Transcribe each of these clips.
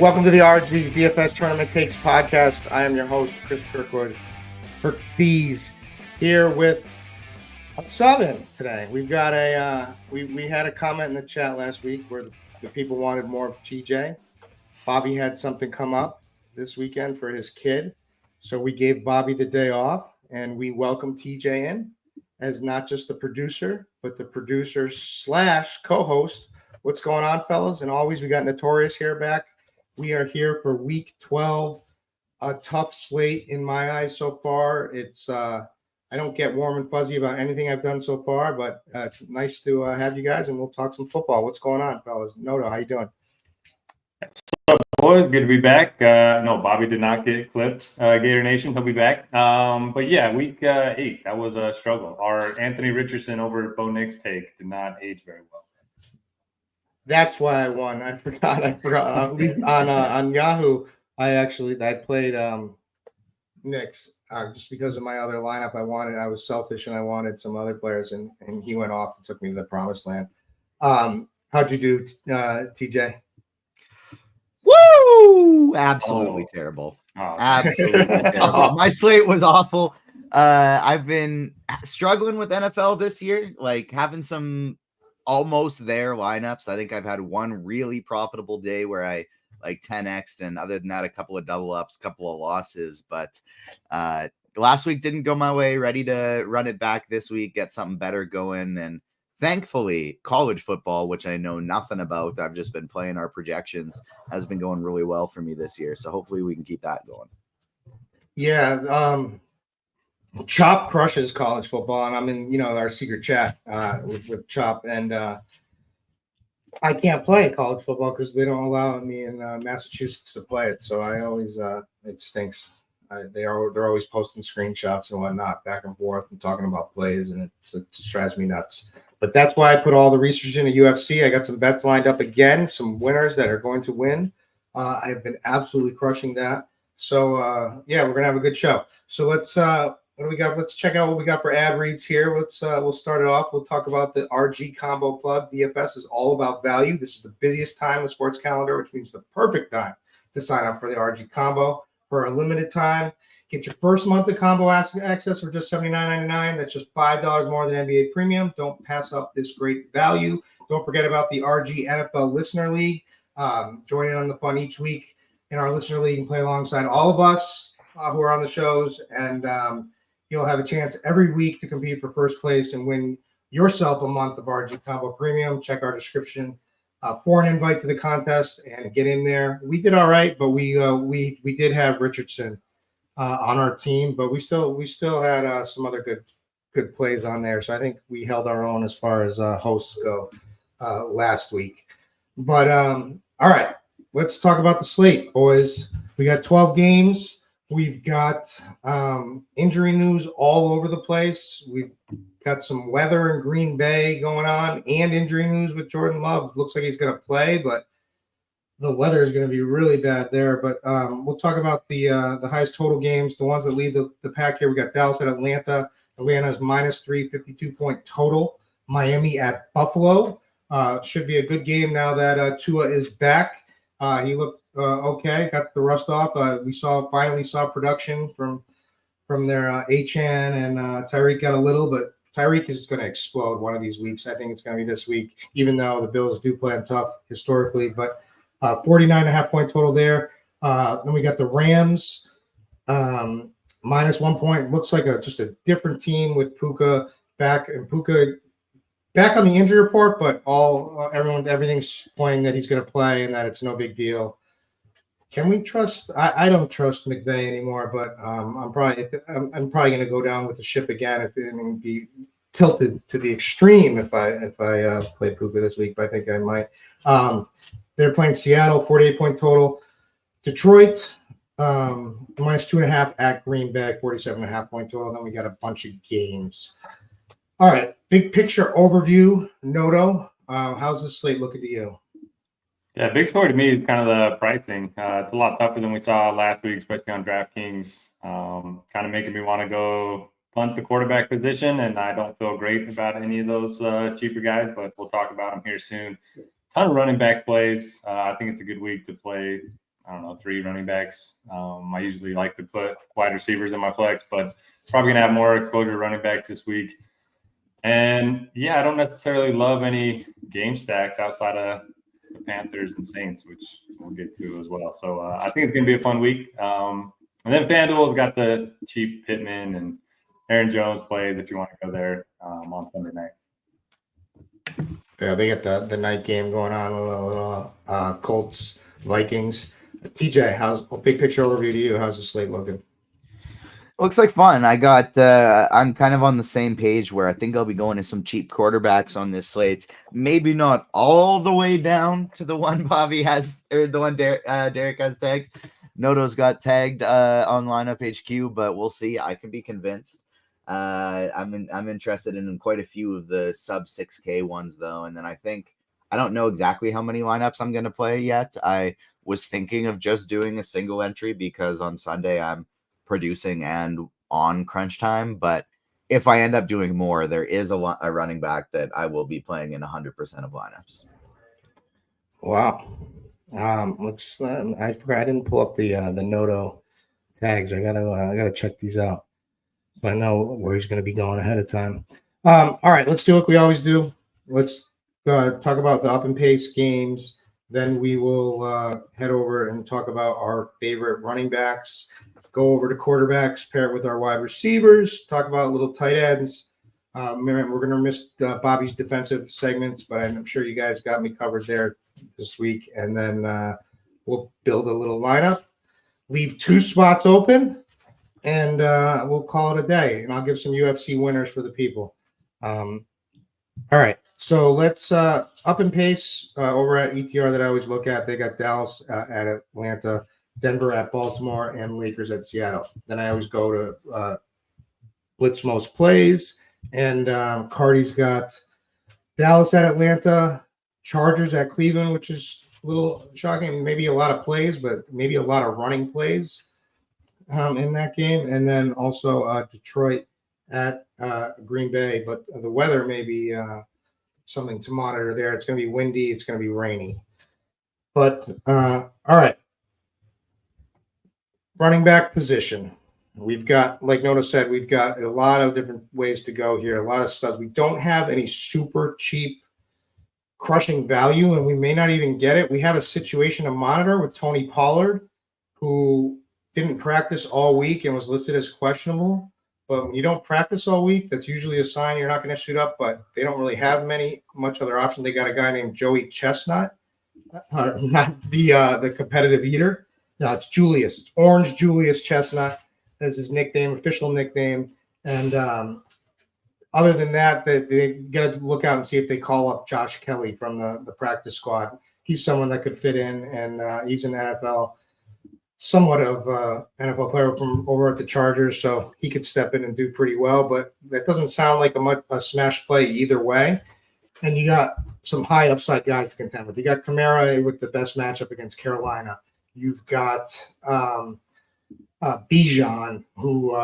Welcome to the RG DFS Tournament Takes podcast. I am your host, Chris Kirkwood. For these here with a Southern today. We've got we had a comment in the chat last week where the people wanted more of TJ. Bobby had something come up this weekend for his kid, so we gave Bobby the day off, and we welcome TJ in as not just the producer, but the producer / co-host. What's going on, fellas? And always, we got Notorious here back. We are here for week 12. A tough slate in my eyes so far. It's I don't get warm and fuzzy about anything I've done so far, but it's nice to have you guys, and we'll talk some football. What's going on, fellas? Noto, how you doing? What's up, boys? Good to be back. No, Bobby did not get clipped. Gator Nation, he'll be back. But yeah, week 8, that was a struggle. Our Anthony Richardson over Bo Nix take did not age very well. That's why I won. I forgot. On Yahoo, I played Knicks just because of my other lineup. I was selfish and I wanted some other players, and he went off and took me to the promised land. How'd you do, TJ? Woo! Absolutely terrible. Absolutely terrible. My slate was awful. I've been struggling with NFL this year, like having some almost there lineups. I think I've had one really profitable day where I like 10x, and other than that, a couple of double ups, couple of losses. But last week didn't go my way. Ready to run it back this week, get something better going. And thankfully, college football, which I know nothing about, I've just been playing our projections, has been going really well for me this year. So hopefully we can keep that going. Yeah. Chop crushes college football, and I'm in, our secret chat with Chop, and I can't play college football because they don't allow me in Massachusetts to play it. So I always it stinks. They're always posting screenshots and whatnot back and forth and talking about plays, and it drives me nuts. But that's why I put all the research into UFC. I got some bets lined up again, some winners that are going to win. I've been absolutely crushing that. So yeah, we're gonna have a good show. So let's what do we got? Let's check out what we got for ad reads here. We'll start it off. We'll talk about the RG combo plug. DFS is all about value. This is the busiest time in the sports calendar, which means the perfect time to sign up for the RG combo for a limited time. Get your first month of combo access for just $79.99. That's just $5 more than NBA Premium. Don't pass up this great value. Don't forget about the RG NFL Listener League. Join in on the fun each week in our Listener League and play alongside all of us who are on the shows, and you'll have a chance every week to compete for first place and win yourself a month of RG Combo Premium. Check our description for an invite to the contest and get in there. We did all right, but we did have Richardson on our team, but we still had some other good plays on there. So I think we held our own as far as hosts go last week. But all right, let's talk about the slate, boys. We got 12 games. We've got injury news all over the place. We've got some weather in Green Bay going on and injury news with Jordan Love. Looks like he's going to play, but the weather is going to be really bad there. But we'll talk about the highest total games, the ones that lead the pack here. We got Dallas at Atlanta. Atlanta is -3, 52-point total. Miami at Buffalo. Should be a good game now that Tua is back. He looked okay, got the rust off. We finally saw production from their Achan, and Tyreek got a little, but Tyreek is going to explode one of these weeks. I think it's going to be this week, even though the Bills do play them tough historically. But 49.5-point total there. Then we got the Rams -1 point. Looks like just a different team with Puka back, and Puka back on the injury report, but everything's pointing that he's going to play and that it's no big deal. Can we trust? I don't trust McVay anymore, but I'm probably going to go down with the ship again if it would be tilted to the extreme if I play Puka this week. But I think I might. They're playing Seattle, 48-point total. Detroit -2.5 at Green Bay, 47.5-point total. Then we got a bunch of games. All right, big picture overview. Noto, how's this slate looking to you? Yeah, big story to me is kind of the pricing. It's a lot tougher than we saw last week, especially on DraftKings. Kind of making me want to go punt the quarterback position, and I don't feel great about any of those cheaper guys, but we'll talk about them here soon. Ton of running back plays. I think it's a good week to play don't know, 3 running backs. I usually like to put wide receivers in my flex, but probably going to have more exposure to running backs this week. And yeah, I don't necessarily love any game stacks outside of the Panthers and Saints, which we'll get to as well. So I think it's going to be a fun week. And then FanDuel's got the cheap Pittman and Aaron Jones plays if you want to go there on Sunday night. Yeah, they got the night game going on, a little Colts, Vikings. TJ, how's a big picture overview to you? How's the slate looking? Looks like fun. I'm kind of on the same page where I think I'll be going to some cheap quarterbacks on this slate. Maybe not all the way down to the one Bobby has, or the one Derek has tagged. Noto's got tagged on lineup HQ, but we'll see. I can be convinced. I'm interested in quite a few of the sub 6K ones though, and then I don't know exactly how many lineups I'm going to play yet. I was thinking of just doing a single entry because on Sunday I'm producing and on crunch time, but if I end up doing more, there is a running back that I will be playing in 100% of lineups. Wow. I forgot I didn't pull up the Noto tags. I gotta check these out so I know where he's gonna be going ahead of time. All right, let's do what we always do. Let's talk about the up and pace games. Then we will head over and talk about our favorite running backs. Go over to quarterbacks, pair it with our wide receivers, talk about little tight ends. We're going to miss Bobby's defensive segments, but I'm sure you guys got me covered there this week. And then we'll build a little lineup, leave 2 spots open, and we'll call it a day. And I'll give some UFC winners for the people. All right. So let's up and pace over at ETR that I always look at. They got Dallas at Atlanta, Denver at Baltimore, and Lakers at Seattle. Then I always go to Blitz Most Plays, and Cardi's got Dallas at Atlanta, Chargers at Cleveland, which is a little shocking. Maybe a lot of plays, but maybe a lot of running plays in that game. And then also Detroit at Green Bay, but the weather may be something to monitor there. It's going to be windy. It's going to be rainy. But all right. Running back position. We've got, like Noto said, we've got a lot of different ways to go here, a lot of studs. We don't have any super cheap crushing value, and we may not even get it. We have a situation to monitor with Tony Pollard, who didn't practice all week and was listed as questionable. But when you don't practice all week, that's usually a sign you're not going to shoot up, but they don't really have much other option. They got a guy named Joey Chestnut, not the competitive eater. No, it's Julius. It's Orange Julius Chestnut. That's his nickname, official nickname. And other than that, they got to look out and see if they call up Josh Kelly from the practice squad. He's someone that could fit in, and he's an NFL, somewhat of NFL player from over at the Chargers, so he could step in and do pretty well. But that doesn't sound like a smash play either way. And you got some high upside guys to contend with. You got Kamara with the best matchup against Carolina. You've got Bijan, who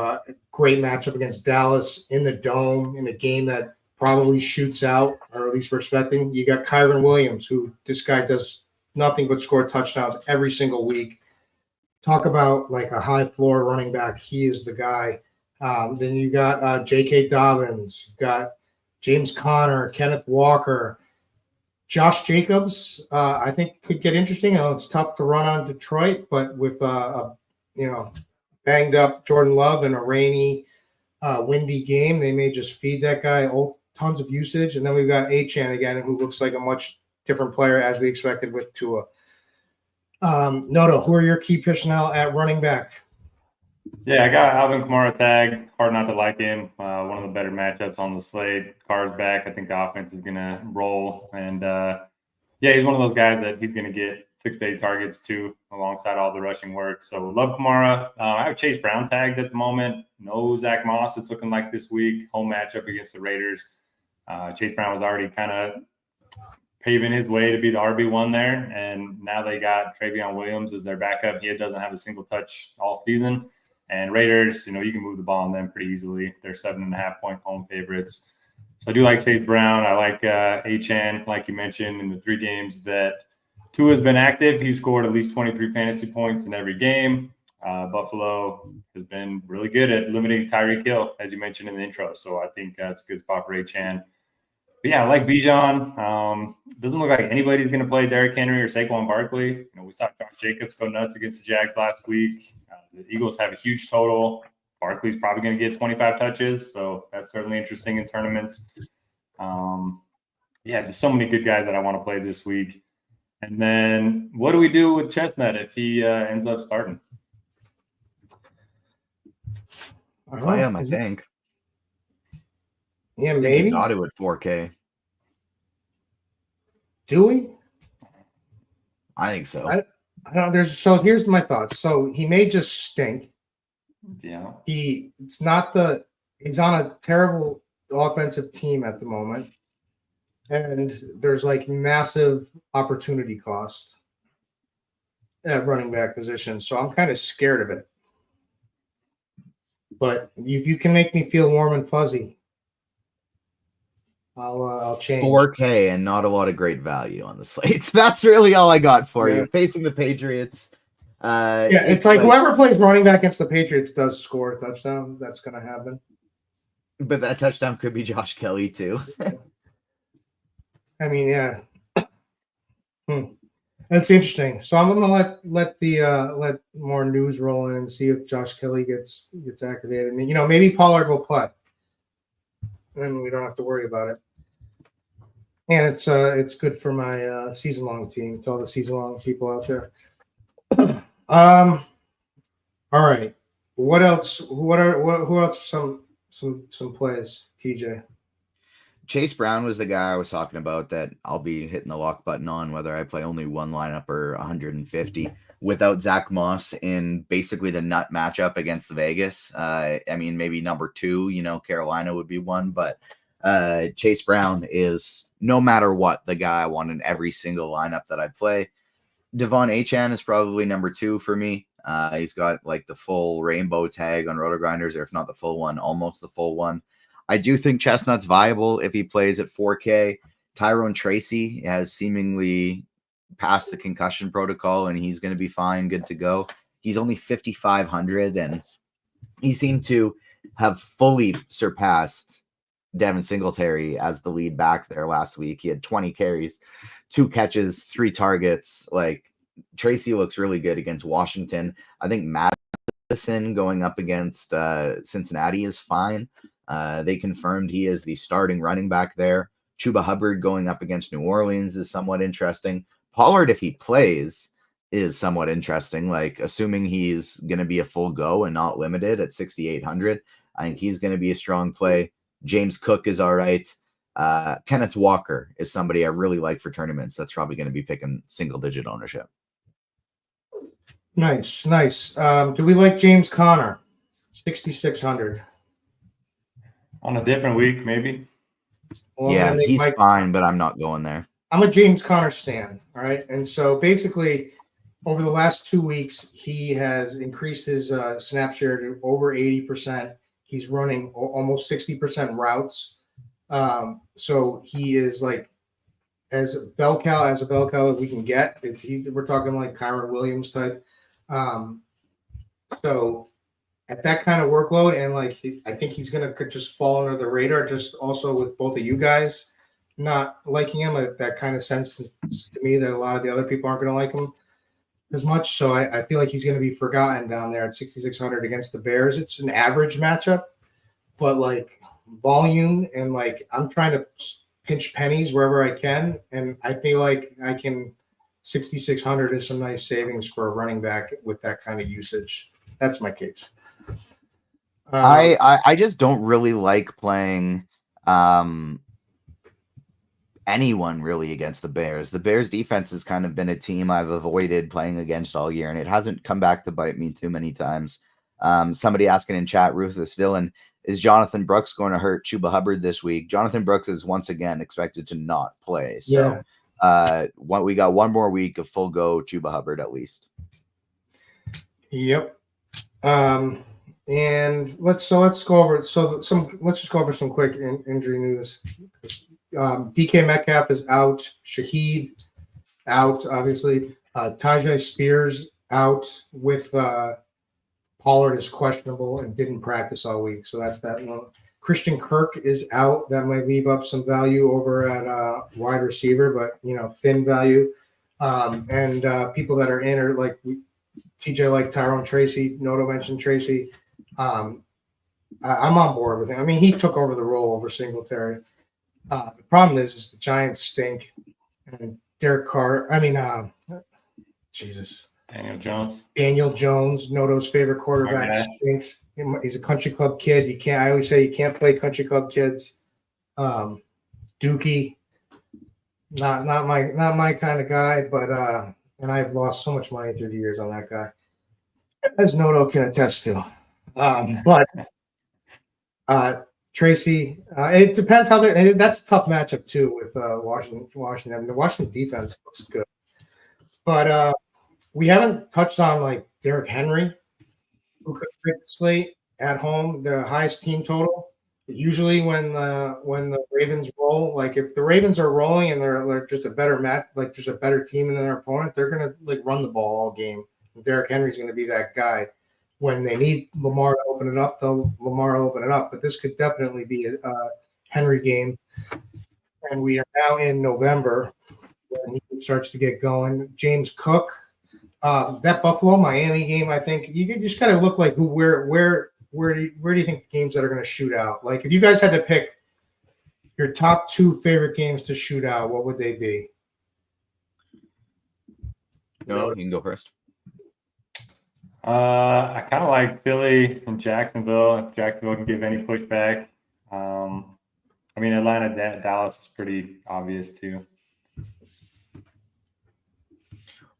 great matchup against Dallas in the Dome in a game that probably shoots out, or at least we're expecting. You got Kyron Williams, who this guy does nothing but score touchdowns every single week. Talk about like a high floor running back. He is the guy. Then you got J.K. Dobbins. You've got James Conner, Kenneth Walker. Josh Jacobs, I think, could get interesting. I know it's tough to run on Detroit, but with banged up Jordan Love in a rainy, windy game, they may just feed that guy tons of usage. And then we've got Achane again, who looks like a much different player as we expected with Tua. Noto, who are your key personnel at running back? Yeah, I got Alvin Kamara tagged. Hard not to like him. One of the better matchups on the slate. Carr's back. I think the offense is going to roll. And, he's one of those guys that he's going to get 6 to 8 targets too, alongside all the rushing work. So love Kamara. I have Chase Brown tagged at the moment. No Zach Moss, it's looking like this week. Home matchup against the Raiders. Chase Brown was already kind of paving his way to be the RB1 there. And now they got Travion Williams as their backup. He doesn't have a single touch all season. And Raiders, you can move the ball on them pretty easily. They're 7.5-point home favorites. So I do like Chase Brown. I like Achane, like you mentioned, in the 3 games that Tua's been active. He's scored at least 23 fantasy points in every game. Buffalo has been really good at limiting Tyreek Hill, as you mentioned in the intro. So I think that's a good spot for A-Chan. But yeah, I like Bijan. Doesn't look like anybody's going to play Derrick Henry or Saquon Barkley. We saw Josh Jacobs go nuts against the Jags last week. The Eagles have a huge total. Barkley's probably going to get 25 touches, so that's certainly interesting in tournaments. Yeah, just so many good guys that I want to play this week. And then what do we do with Chestnut if he ends up starting? Play him, I think. Yeah, maybe. Got it with 4K. Do we? I think so. I don't. Here's my thoughts. So he may just stink. Yeah. He's on a terrible offensive team at the moment. And there's like massive opportunity cost at running back position. So I'm kind of scared of it. But if you can make me feel warm and fuzzy, I'll change. 4K and not a lot of great value on the slate. That's really all I got for you. Facing the Patriots. It's like whoever plays running back against the Patriots does score a touchdown. That's going to happen. But that touchdown could be Josh Kelly too. I mean, yeah. That's interesting. So I'm gonna let more news roll in and see if Josh Kelly gets activated. I mean, maybe Pollard will play, then we don't have to worry about it. And it's good for my season long team, to all the season long people out there. All right. What else? Who else are some plays, TJ? Chase Brown was the guy I was talking about that I'll be hitting the lock button on, whether I play only one lineup or 150 without Zach Moss in basically the nut matchup against the Vegas. I mean, maybe number 2, Carolina would be one, but Chase Brown is, no matter what, the guy I want in every single lineup that I play. Devon Achane is probably number 2 for me. He's got like the full rainbow tag on RotoGrinders, or if not the full one, almost the full one. I do think Chestnut's viable if he plays at 4K. Tyrone Tracy has seemingly passed the concussion protocol, and he's going to be fine, good to go. He's only 5,500, and he seemed to have fully surpassed Devin Singletary as the lead back there last week. He had 20 carries, 2 catches, 3 targets. Like, Tracy looks really good against Washington. I think Madison going up against Cincinnati is fine. They confirmed he is the starting running back there. Chuba Hubbard going up against New Orleans is somewhat interesting. Pollard, if he plays, is somewhat interesting. Like, assuming he's going to be a full go and not limited at 6,800, I think he's going to be a strong play. James Cook is all right. Kenneth Walker is somebody I really like for tournaments. That's probably going to be picking single-digit ownership. Nice. Do we like James Conner? 6,600. On a different week, maybe. Well, yeah, he's fine, but I'm not going there. I'm a James Conner stan, all right? And so basically, over the last 2 weeks, he has increased his snap share to over 80%. He's running almost 60% routes. So he is like as a bell cow that we can get. We're talking like Kyron Williams type. So at that kind of workload, and like I think he's gonna just fall under the radar. Just also with both of you guys not liking him, that kind of sense to me that a lot of the other people aren't gonna like him as much. So I feel like he's gonna be forgotten down there at 6,600 against the Bears. It's an average matchup, but like volume and like I'm trying to pinch pennies wherever I can, and I feel like I can. 6,600 is some nice savings for a running back with that kind of usage. That's my case. I just don't really like playing anyone really against the Bears. The Bears defense has kind of been a team I've avoided playing against all year, and it hasn't come back to bite me too many times. Somebody asking in chat, Ruthless Villain, is Jonathan Brooks going to hurt Chuba Hubbard this week? Jonathan Brooks is once again expected to not play. So we got one more week of full go Chuba Hubbard at least. Yep. And let's go over some quick injury news. DK Metcalf is out. Shaheed out, obviously. Tajay Spears out with Pollard is questionable and didn't practice all week. So that's that one. Christian Kirk is out. That might leave up some value over at wide receiver, but, thin value. And people that are in are like TJ, like Tyrone Tracy. Noto mentioned Tracy. I'm on board with him. I mean, he took over the role over Singletary. The problem is the Giants stink. And Derek Carr, Daniel Jones, Noto's favorite quarterback, stinks. He's a country club kid. I always say you can't play country club kids. Dookie, not my kind of guy, but and I've lost so much money through the years on that guy, as Noto can attest to. But Tracy, it depends how that's a tough matchup too with Washington. I mean, the Washington defense looks good, but we haven't touched on like Derrick Henry, who could pick the slate at home, the highest team total. Usually when the Ravens roll, like if the Ravens are rolling and they're just a better like there's a better team than their opponent, they're gonna like run the ball all game. And Derrick Henry's gonna be that guy. When they need Lamar to open it up, Lamar will open it up. But this could definitely be a Henry game. And we are now in November when he starts to get going. James Cook, that Buffalo Miami game, I think you just gotta look like where do you think the games that are going to shoot out? Like if you guys had to pick your top 2 favorite games to shoot out, what would they be? No, you can go first. I kind of like Philly and Jacksonville. If Jacksonville can give any pushback. Atlanta, Dallas is pretty obvious too.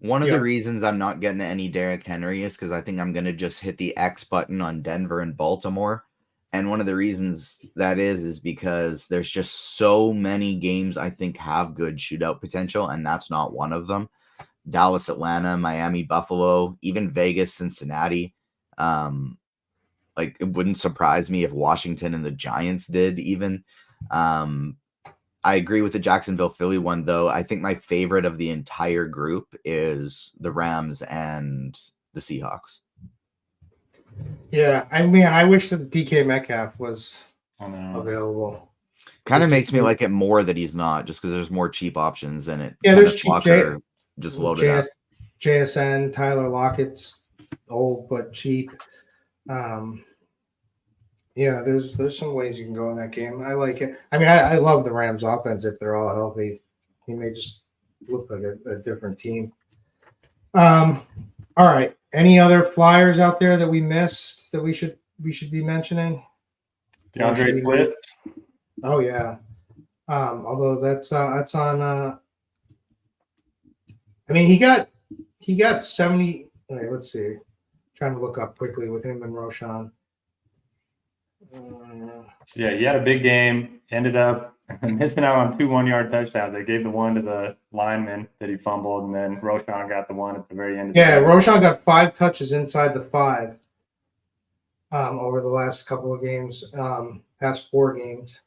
One of the reasons I'm not getting any Derrick Henry is because I think I'm going to just hit the X button on Denver and Baltimore. And one of the reasons that is because there's just so many games I think have good shootout potential, and that's not one of them. Dallas, Atlanta, Miami, Buffalo, even Vegas, Cincinnati. It wouldn't surprise me if Washington and the Giants did even. I agree with the Jacksonville Philly one, though. I think my favorite of the entire group is the Rams and the Seahawks. Yeah, I wish that DK Metcalf was available. Kind of makes me like it more that he's not, just because there's more cheap options in it. Yeah, there's cheap just loaded up. JSN, Tyler Lockett's old but cheap. Yeah, there's some ways you can go in that game. I like it. I mean, I love the Rams offense if they're all healthy. I mean, they just look like a different team. All right. Any other flyers out there that we missed that we should be mentioning? DeAndre Swift. Oh yeah. Although that's on. He got 70. Okay, let's see. Trying to look up quickly with him and Roshan. Yeah, he had a big game. Ended up missing out on 2 1-yard touchdowns. They gave the one to the lineman that he fumbled, and then Roshan got the one at the very end. Roshan got 5 touches inside the 5 over the last couple of games, past 4 games.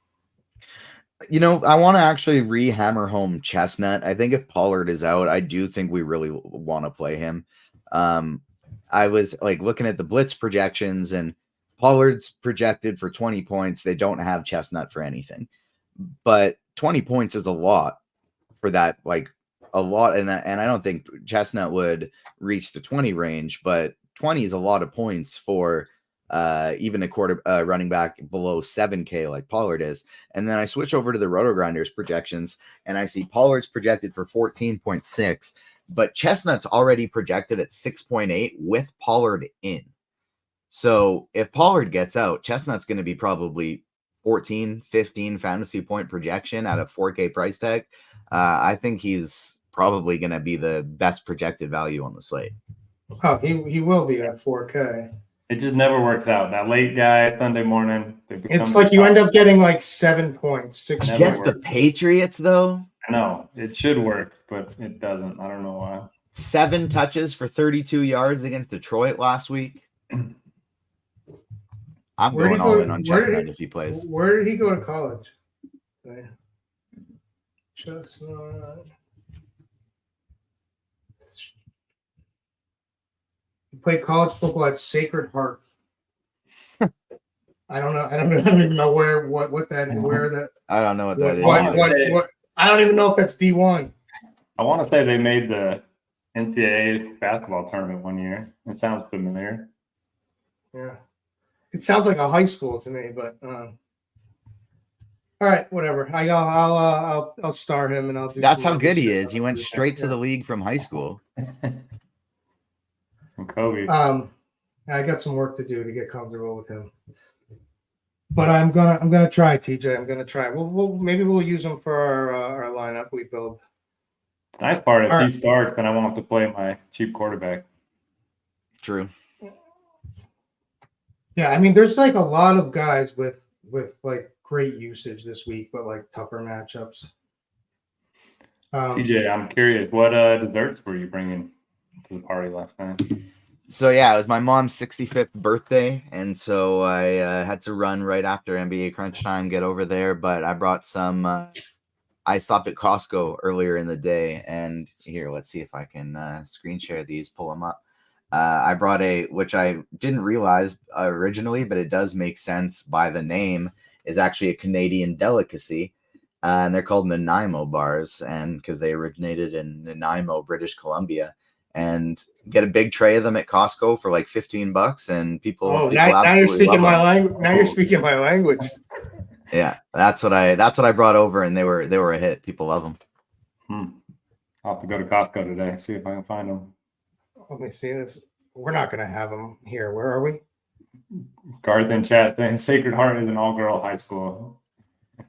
I want to actually re-hammer home Chestnut. I think if Pollard is out, I do think we really want to play him. I was looking at the blitz projections, and Pollard's projected for 20 points. They don't have Chestnut for anything, but 20 points is a lot for that, a lot. And I don't think Chestnut would reach the 20 range, but 20 is a lot of points for even a running back below 7K like Pollard is. And then I switch over to the RotoGrinders projections, and I see Pollard's projected for 14.6, but Chestnut's already projected at 6.8 with Pollard in. So if Pollard gets out, Chestnut's going to be probably 14, 15 fantasy point projection at a 4K price tag. I think he's probably going to be the best projected value on the slate. Oh, he will be at 4K. It just never works out. That late guy Sunday morning. It's like you end up getting 7 points, 6 against the Patriots, though. I know it should work, but it doesn't. I don't know why. 7 touches for 32 yards against Detroit last week. I'm going all in on Chestnut if he plays. Where did he go to college? Chestnut. play college football at Sacred Heart. I don't know. I don't even know where that. I don't know what that is. What? I don't even know if that's D1. I want to say they made the NCAA basketball tournament one year. It sounds familiar. Yeah, it sounds like a high school to me, but all right, whatever. I'll star him and I'll do. That's how good he is. He went straight to the league from high school. Some Kobe. I got some work to do to get comfortable with him, but I'm gonna try, TJ. I'm gonna try. Maybe we'll use him for our lineup we build. Nice part, if he starts, then I won't have to play my cheap quarterback. True. Yeah, I mean, there's like a lot of guys with like great usage this week, but like tougher matchups. TJ, I'm curious, what desserts were you bringing to the party last night? So yeah, it was my mom's 65th birthday, and so I had to run right after NBA crunch time, get over there. But I brought some. I stopped at Costco earlier in the day, and here, let's see if I can screen share these, pull them up. I brought which I didn't realize originally, but it does make sense by the name, is actually a Canadian delicacy. And they're called Nanaimo bars, and because they originated in Nanaimo, British Columbia. And get a big tray of them at Costco for like $15, and people. Now you're speaking my language. Now you're speaking my language. Yeah, that's what I brought over, and they were a hit. People love them. I'll have to go to Costco today, see if I can find them. Let me see this. We're not going to have them here. Where are we? Garth in chat saying Sacred Heart is an all-girl high school.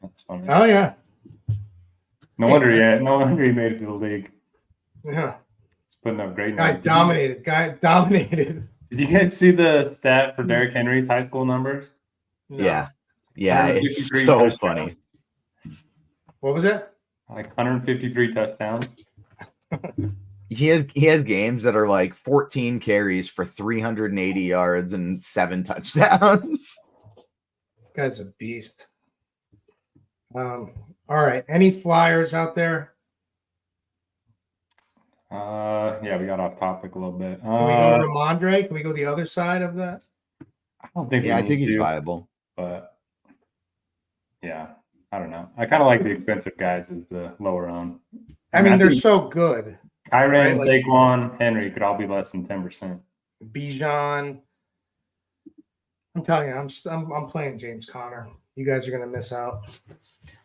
That's funny. Oh yeah. No wonder he made it to the league. Yeah. It's putting up great numbers. Guy dominated. Did you guys see the stat for Derek Henry's high school numbers? No. Yeah, it's so funny. What was it? Like 153 touchdowns. He has games that are like 14 carries for 380 yards and 7 touchdowns. Guy's a beast. All right. Any flyers out there? Yeah, we got off topic a little bit. Can we go to Ramondre? Can we go the other side of that? I don't think. Yeah, I think he's viable. But yeah, I don't know. I kind of like the expensive guys as the lower own. I mean, they're so good. Kyren, right? Saquon, Henry could all be less than 10%. Bijan. I'm telling you, I'm playing James Conner. You guys are going to miss out.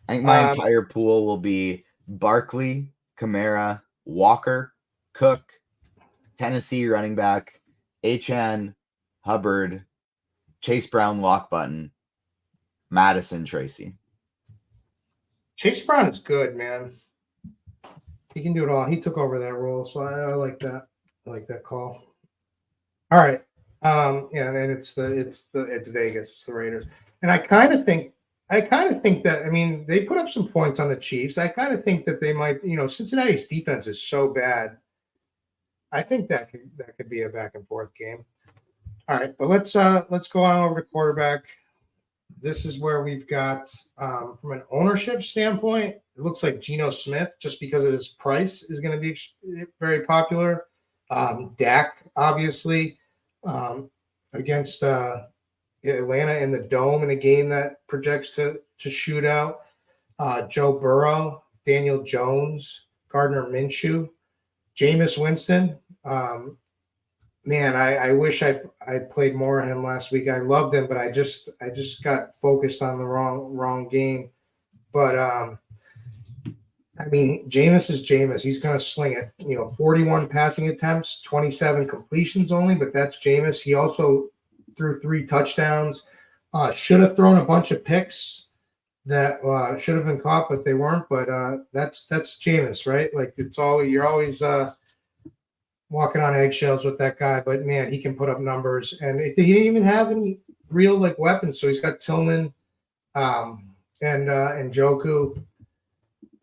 I think my entire pool will be Barkley, Kamara, Walker, Cook, Tennessee running back, Achane, Hubbard, Chase Brown, lock button, Madison, Tracy. Chase Brown is good, man. He can do it all. He took over that role, so I like that. I like that call. All right. Yeah, and it's Vegas. It's the Raiders. And I kind of think that, I mean, they put up some points on the Chiefs. I kind of think that they might, Cincinnati's defense is so bad. I think that could be a back and forth game. All right, but let's go on over to quarterback. This is where we've got from an ownership standpoint, it looks like Geno Smith, just because of his price, is going to be very popular. Dak, obviously, against Atlanta in the Dome in a game that projects to shoot out. Joe Burrow, Daniel Jones, Gardner Minshew, Jameis Winston. Man, I wish I played more of him last week. I loved him, but I just got focused on the wrong game. But I mean, Jameis is Jameis. He's going to sling it. 41 passing attempts, 27 completions only, but that's Jameis. He also threw 3 touchdowns. Should have thrown a bunch of picks that should have been caught, but they weren't. But that's Jameis, right? Like you're always walking on eggshells with that guy. But man, he can put up numbers, and he didn't even have any real weapons. So he's got Tillman and Njoku.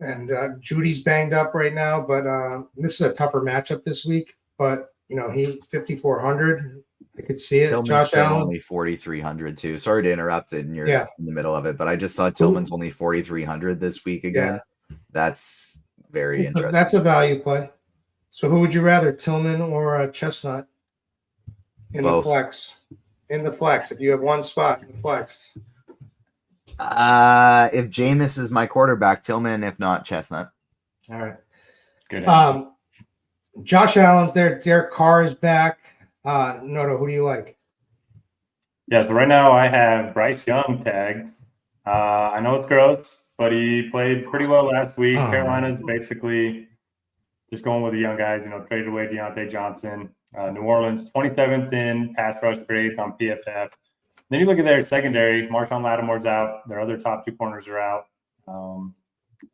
And Judy's banged up right now, but this is a tougher matchup this week. But he 5,400. I could see it. Tillman's Josh Allen only 4,300 too. Sorry to interrupt it, and you're in the middle of it, but I just saw Tillman's only 4,300 this week again. Yeah. That's very interesting. That's a value play. So who would you rather, Tillman or Chestnut? In Both. the flex. In the flex. If you have one spot in the flex. If Jameis is my quarterback, Tillman. If not, Chestnut. All right. Good answer. Josh Allen's there. Derek Carr is back. Noto, who do you like? Yeah, so right now I have Bryce Young tagged. I know it's gross, but he played pretty well last week. Carolina's basically just going with the young guys, traded away Deontay Johnson. New Orleans, 27th in pass rush grades on PFF. Then you look at their secondary, Marshawn Lattimore's out. Their other top two corners are out.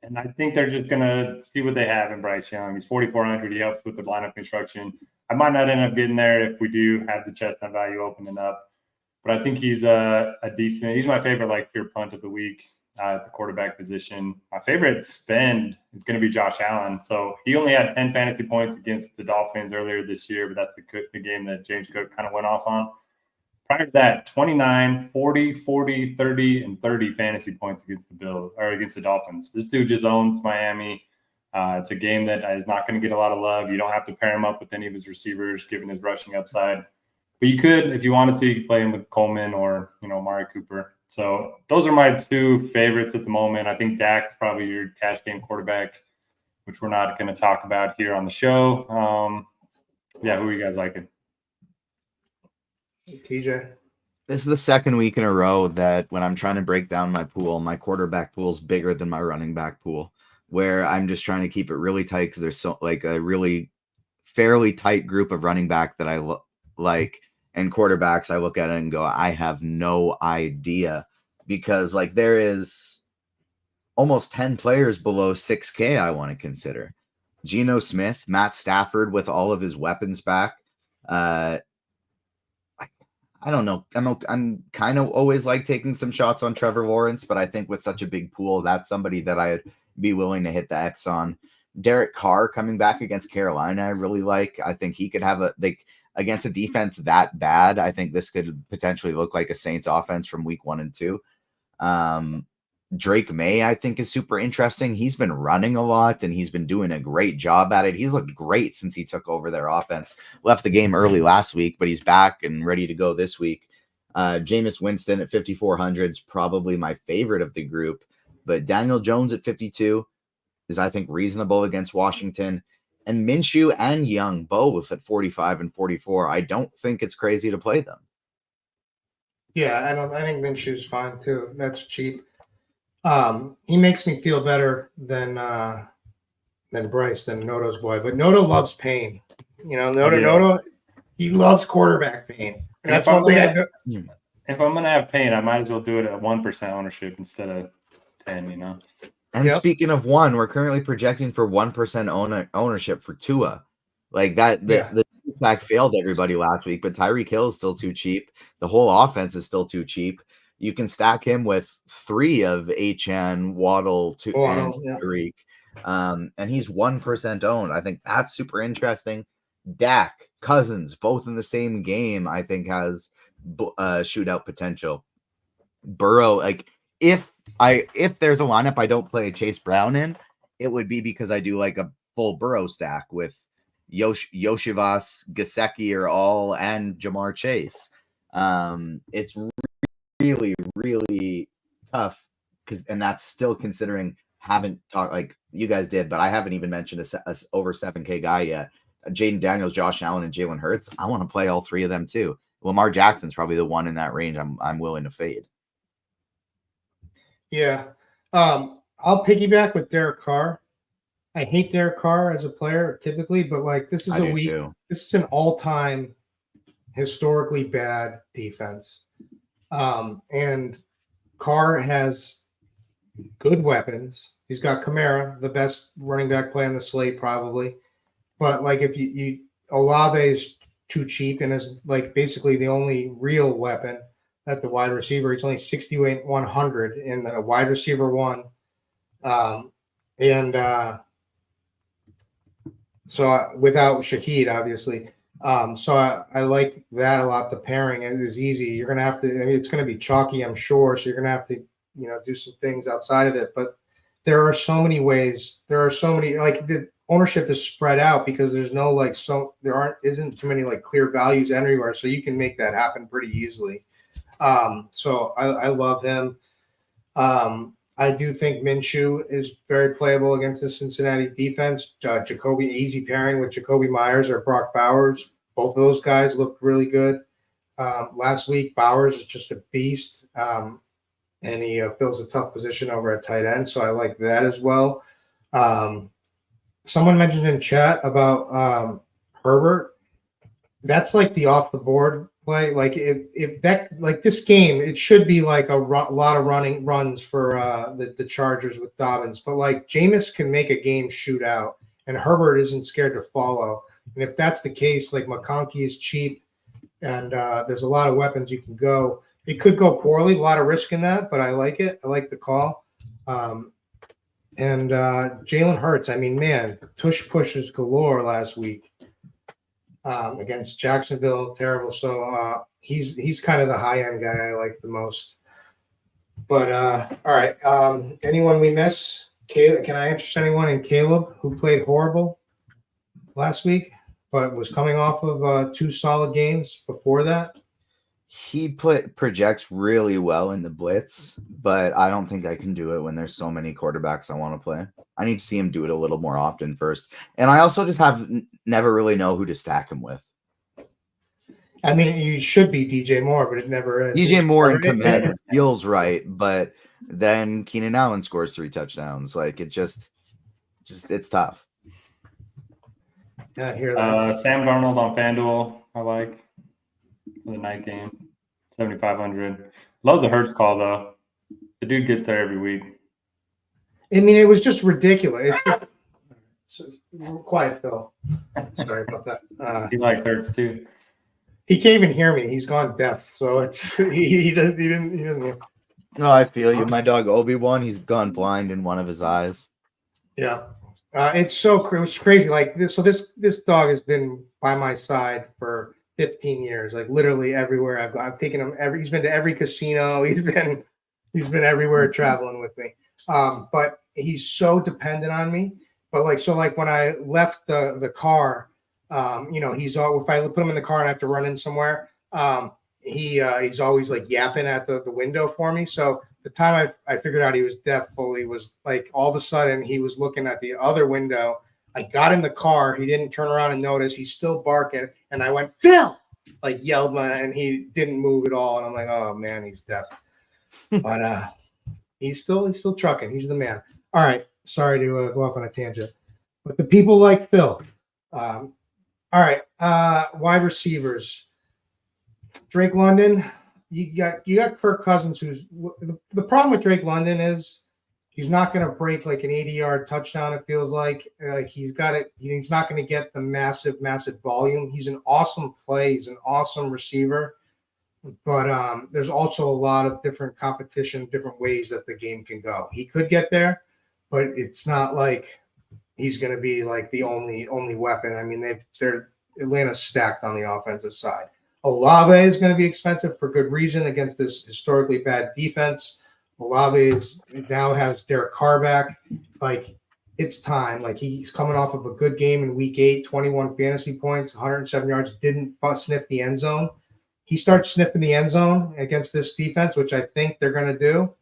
And I think they're just going to see what they have in Bryce Young. He's 4,400. He helps with the lineup construction. I might not end up getting there if we do have the chestnut value opening up. But I think he's a decent – he's my favorite, pure punt of the week at the quarterback position. My favorite spend is going to be Josh Allen. So he only had 10 fantasy points against the Dolphins earlier this year, but that's the game that James Cook kind of went off on. Prior to that, 29, 40, 40, 30, and 30 fantasy points against the Bills or against the Dolphins. This dude just owns Miami. It's a game that is not going to get a lot of love. You don't have to pair him up with any of his receivers, given his rushing upside. But you could, if you wanted to, you could play him with Coleman or, Amari Cooper. So those are my two favorites at the moment. I think Dak's probably your cash game quarterback, which we're not going to talk about here on the show. Who are you guys liking? TJ. This is the second week in a row that when I'm trying to break down my pool, my quarterback pool is bigger than my running back pool, where I'm just trying to keep it really tight because there's a really fairly tight group of running back that I like. And quarterbacks, I look at it and go, I have no idea, because there is almost 10 players below 6K I want to consider. Geno Smith, Matt Stafford with all of his weapons back. I don't know. I'm kind of always taking some shots on Trevor Lawrence, but I think with such a big pool, that's somebody that I'd be willing to hit the X on. Derek Carr coming back against Carolina, I really like. I think he could have against a defense that bad. I think this could potentially look like a Saints offense from week 1 and 2. Drake May, I think, is super interesting. He's been running a lot and he's been doing a great job at it. He's looked great since he took over their offense. Left the game early last week, but he's back and ready to go this week. Jameis Winston at 5,400 is probably my favorite of the group, but Daniel Jones at 52 is, I think, reasonable against Washington. And Minshew and Young both at 45 and 44. I don't think it's crazy to play them. Yeah, I think Minshew's fine too. That's cheap. He makes me feel better than Bryce, than Noto's boy. But Noto loves pain. Noto, he loves quarterback pain. That's one thing I know. If I'm gonna have pain, I might as well do it at 1% ownership instead of 10. And Speaking of one, we're currently projecting for 1% ownership for Tua. The pack failed everybody last week, but Tyreek Hill is still too cheap. The whole offense is still too cheap. You can stack him with 3 of HN, Waddle, and Zwarych. And he's 1% owned. I think that's super interesting. Dak, Cousins, both in the same game, I think has shootout potential. Burrow, if there's a lineup I don't play Chase Brown in, it would be because I do a full Burrow stack with Yoshivas, Gesicki and Jamar Chase. It's really, really tough and that's still considering haven't talked like you guys did, but I haven't even mentioned a over 7K guy yet. Jaden Daniels, Josh Allen, and Jalen Hurts. I want to play all 3 of them too. Lamar Jackson's probably the one in that range I'm willing to fade. Yeah. I'll piggyback with Derek Carr. I hate Derek Carr as a player typically, but this is this is an all-time historically bad defense. And Carr has good weapons. He's got Kamara, the best running back play on the slate probably. But if you Olave is too cheap and is basically the only real weapon at the wide receiver. He's only 6,100 in the wide receiver 1. So without Shaheed, obviously. So I like that a lot. The pairing is easy. You're going to have to, it's going to be chalky, I'm sure. So you're going to have to, do some things outside of it. But there are so many ways. There are so many, like the ownership is spread out because there's no like, so there isn't too many like clear values anywhere. So you can make that happen pretty easily. So I love him. I do think Minshew is very playable against the Cincinnati defense. Jacoby, easy pairing with Jacoby Myers or Brock Bowers. Both of those guys looked really good. Last week, Bowers is just a beast. And he fills a tough position over at tight end. So I like that as well. Someone mentioned in chat about Herbert. That's like the off the board play. Like if that, like this game, it should be like a lot of runs for the Chargers with Dobbins. But like Jameis can make a game shoot out, and Herbert isn't scared to follow. And if that's the case, like McConkey is cheap, and there's a lot of weapons you can go. It could go poorly, a lot of risk in that, but I like it. I like the call. And Jalen Hurts, I mean, man, tush pushes galore last week against Jacksonville. Terrible. So he's kind of the high-end guy I like the most. But all right, anyone we miss? Caleb, can I interest anyone in Caleb, who played horrible last week, but was coming off of 2 solid games before that? He projects really well in the blitz, but I don't think I can do it when there's so many quarterbacks I want to play. I need to see him do it a little more often first. And I also just never really know who to stack him with. I mean, you should be DJ Moore, but it never is. DJ Moore in command feels right, but then Keenan Allen scores 3 touchdowns. Like it just it's tough. Yeah, I hear that. Sam Darnold on FanDuel, I like. For the night game, 7,500. Love the Hurts call though. The dude gets there every week. I mean, it was just ridiculous. Quiet, Phil. Sorry about that. He likes Hurts too. He can't even hear me. He's gone deaf, so it's he didn't. No, I feel you. My dog Obi-Wan, he's gone blind in one of his eyes. Yeah, it was crazy. Like this, so this dog has been by my side for 15 years, like literally everywhere I've gone. I've taken him he's been to every casino. He's been everywhere traveling with me. But he's so dependent on me. But like when I left the car, he's all, if I put him in the car and I have to run in somewhere, he's always like yapping at the window for me. So the time I figured out he was deaf fully was like all of a sudden he was looking at the other window. I got in the car. He didn't turn around and notice. He's still barking. And I went, Phil, like yelled and he didn't move at all. And I'm like, oh man, he's deaf. But he's still trucking. He's the man. All right. Sorry to go off on a tangent. But the people like Phil. All right. Wide receivers. Drake London. You got Kirk Cousins, who's the problem with Drake London is he's not going to break like an 80-yard touchdown. It feels like he's got it. He's not going to get the massive volume. He's an awesome play. He's an awesome receiver, but there's also a lot of different competition, different ways that the game can go. He could get there, but it's not like he's going to be like the only weapon. I mean, they're Atlanta's stacked on the offensive side. Olave is going to be expensive for good reason against this historically bad defense. Olave now has Derek Carr back. Like, it's time. Like, he's coming off of a good game in week 8, 21 fantasy points, 107 yards, didn't sniff the end zone. He starts sniffing the end zone against this defense, which I think they're going to do.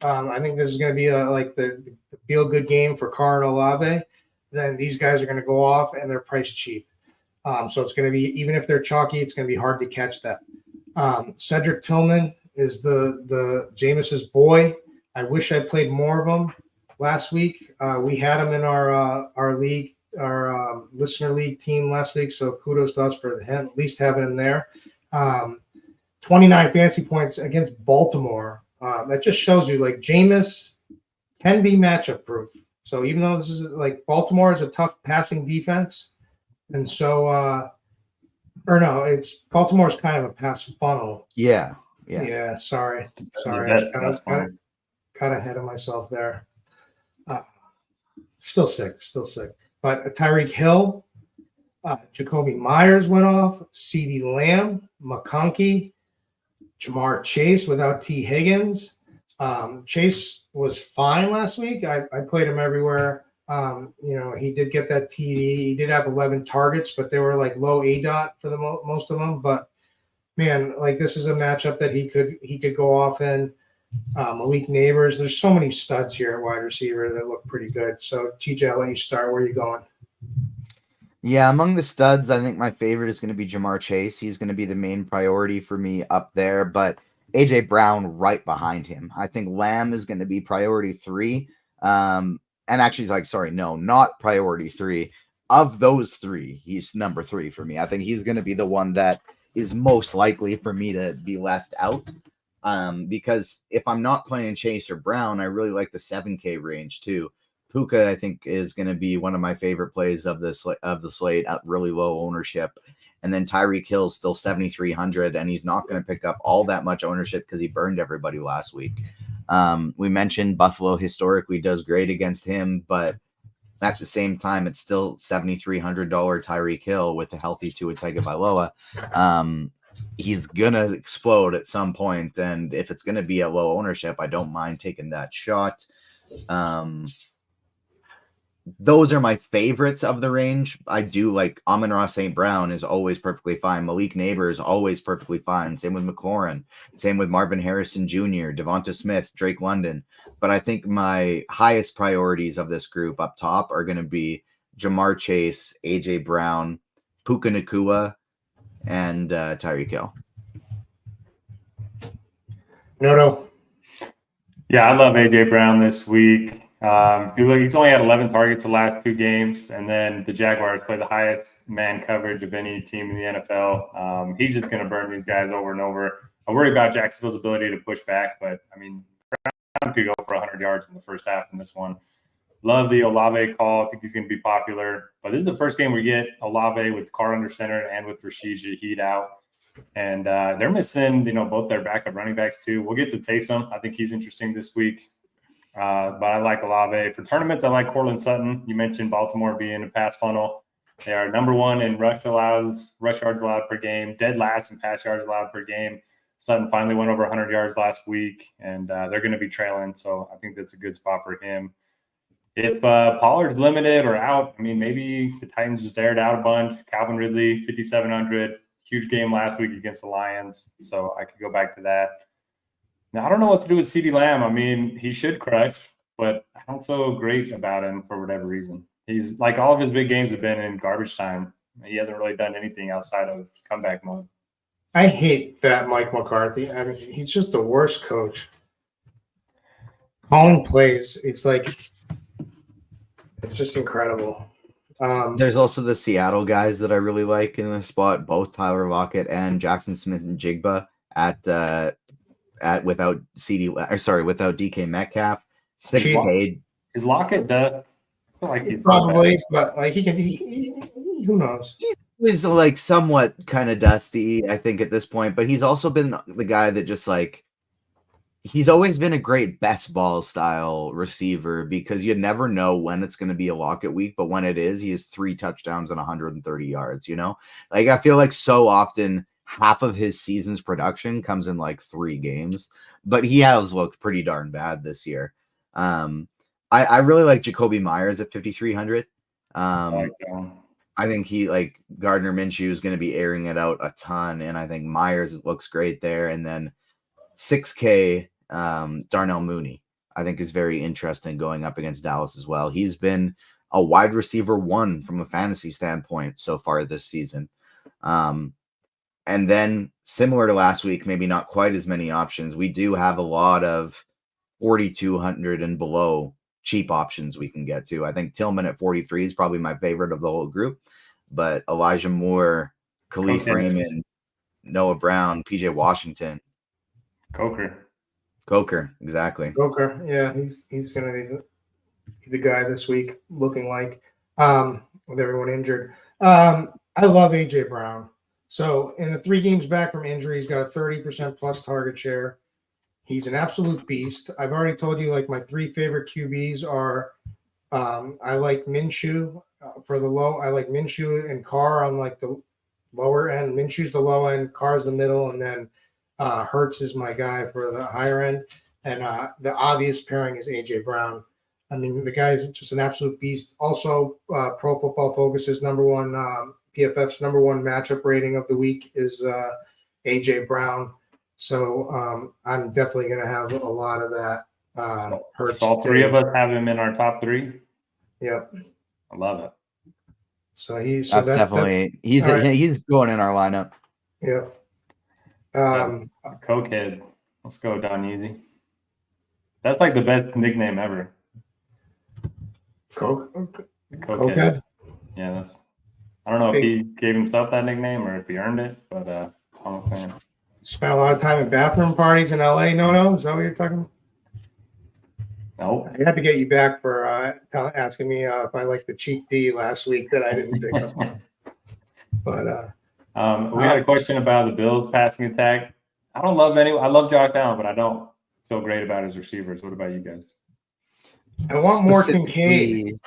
I think this is going to be the feel-good game for Carr and Olave. Then these guys are going to go off, and they're priced cheap. So it's going to be, even if they're chalky, it's going to be hard to catch that. Cedric Tillman is the Jameis's boy. I wish I played more of them last week. We had him in our league, our listener league team last week. So kudos to us for him, at least having him there. 29 fantasy points against Baltimore. That just shows you like Jameis can be matchup proof. So even though this is like Baltimore is a tough passing defense, and so it's Baltimore's kind of a pass funnel. Yeah. Sorry. I got ahead of myself there. Still sick. But Tyreek Hill, Jacoby Myers went off. CeeDee Lamb, McConkey, Jamar Chase without T. Higgins. Chase was fine last week. I played him everywhere. He did get that TD. He did have 11 targets, but they were like low ADOT for the most of them. But man, like this is a matchup that he could go off in. Malik Neighbors. There's so many studs here at wide receiver that look pretty good. So TJ, I'll let you start. Where are you going? Yeah, among the studs, I think my favorite is going to be Jamar Chase. He's going to be the main priority for me up there, but AJ Brown right behind him. I think Lamb is going to be priority 3. And actually, not priority 3. Of those 3, he's number 3 for me. I think he's going to be the one that is most likely for me to be left out. Because if I'm not playing Chase or Brown, I really like the 7K range too. Puka, I think, is going to be one of my favorite plays of the slate at really low ownership. And then Tyreek Hill's still 7,300, and he's not going to pick up all that much ownership because he burned everybody last week. We mentioned Buffalo historically does great against him, but at the same time, it's still $7,300 Tyreek Hill with a healthy Tua Tagovailoa. He's going to explode at some point, and if it's going to be at low ownership, I don't mind taking that shot. Those are my favorites of the range. I do like Amon-Ra St. Brown is always perfectly fine. Malik Neighbors always perfectly fine. Same with McLaurin. Same with Marvin Harrison Jr., Devonta Smith, Drake London. But I think my highest priorities of this group up top are going to be Jamar Chase, AJ Brown, Puka Nacua, and Tyreek Hill. No. Yeah, I love AJ Brown this week. If you look, he's only had 11 targets the last 2 games, and then the Jaguars play the highest man coverage of any team in the NFL. He's just going to burn these guys over and over. I worry about Jacksonville's ability to push back, but I mean, Brown could go for 100 yards in the first half in this one. Love the Olave call. I think he's going to be popular. But this is the first game we get Olave with Carr under center and with Rashid Shaheed out. And they're missing, both their backup running backs too. We'll get to Taysom. I think he's interesting this week. But I like Olave. For tournaments, I like Cortland Sutton. You mentioned Baltimore being a pass funnel. They are number 1 in rush yards allowed per game, dead last in pass yards allowed per game. Sutton finally went over 100 yards last week, and they're going to be trailing. So I think that's a good spot for him. If Pollard's limited or out, I mean, maybe the Titans just aired out a bunch. Calvin Ridley, 5,700. Huge game last week against the Lions. So I could go back to that. Now, I don't know what to do with CeeDee Lamb. I mean, he should crush, but I don't feel great about him for whatever reason. He's like all of his big games have been in garbage time. He hasn't really done anything outside of comeback mode. I hate that Mike McCarthy. I mean, he's just the worst coach. Calling plays, it's just incredible. There's also the Seattle guys that I really like in the spot, both Tyler Lockett and Jackson Smith and Jigba without DK Metcalf. 6K. Is Lockett dead? I feel like he's probably, but like he can. Who knows? He's like somewhat kind of dusty, I think, at this point. But he's also been the guy that just like he's always been a great best ball style receiver because you never know when it's going to be a Lockett week, but when it is, he has 3 touchdowns and 130 yards. Like I feel like so often half of his season's production comes in like 3 games, but he has looked pretty darn bad this year. I really like Jacoby Myers at 5,300. I think he like Gardner Minshew is going to be airing it out a ton, and I think Myers looks great there. And then 6K Darnell Mooney, I think, is very interesting going up against Dallas as well. He's been a wide receiver 1 from a fantasy standpoint so far this season. And then similar to last week, maybe not quite as many options. We do have a lot of 4,200 and below cheap options we can get to. I think Tillman at 43 is probably my favorite of the whole group, but Elijah Moore, Khalif Raymond, Noah Brown, PJ Washington, Coker, exactly. Coker, yeah, he's going to be the guy this week, looking like with everyone injured. I love AJ Brown. So in the 3 games back from injury, he's got a 30% plus target share. He's an absolute beast. I've already told you, like, my 3 favorite QBs are I like Minshew for the low. I like Minshew and Carr on like the lower end. Minshew's the low end, Carr's the middle, and then Hurts is my guy for the higher end. And the obvious pairing is AJ Brown. I mean, the guy's just an absolute beast. Also, Pro Football Focus's number one, PFF's number one matchup rating of the week is AJ Brown. So I'm definitely going to have a lot of that. So all three of us have him in our top three. Yep. I love it. So he's he's going in our lineup. Yep. Cokehead. Let's go down easy. That's like the best nickname ever. Cokehead? Yeah, that's. I don't know if he gave himself that nickname or if he earned it, but I'm a fan. Spent a lot of time in bathroom parties in LA. No, is that what you're talking about? Nope. I had to get you back for asking me if I liked the cheap D last week that I didn't pick up. But we had a question about the Bills passing attack. I don't love any. I love Josh Allen, but I don't feel great about his receivers. What about you guys? I want more Kincaid.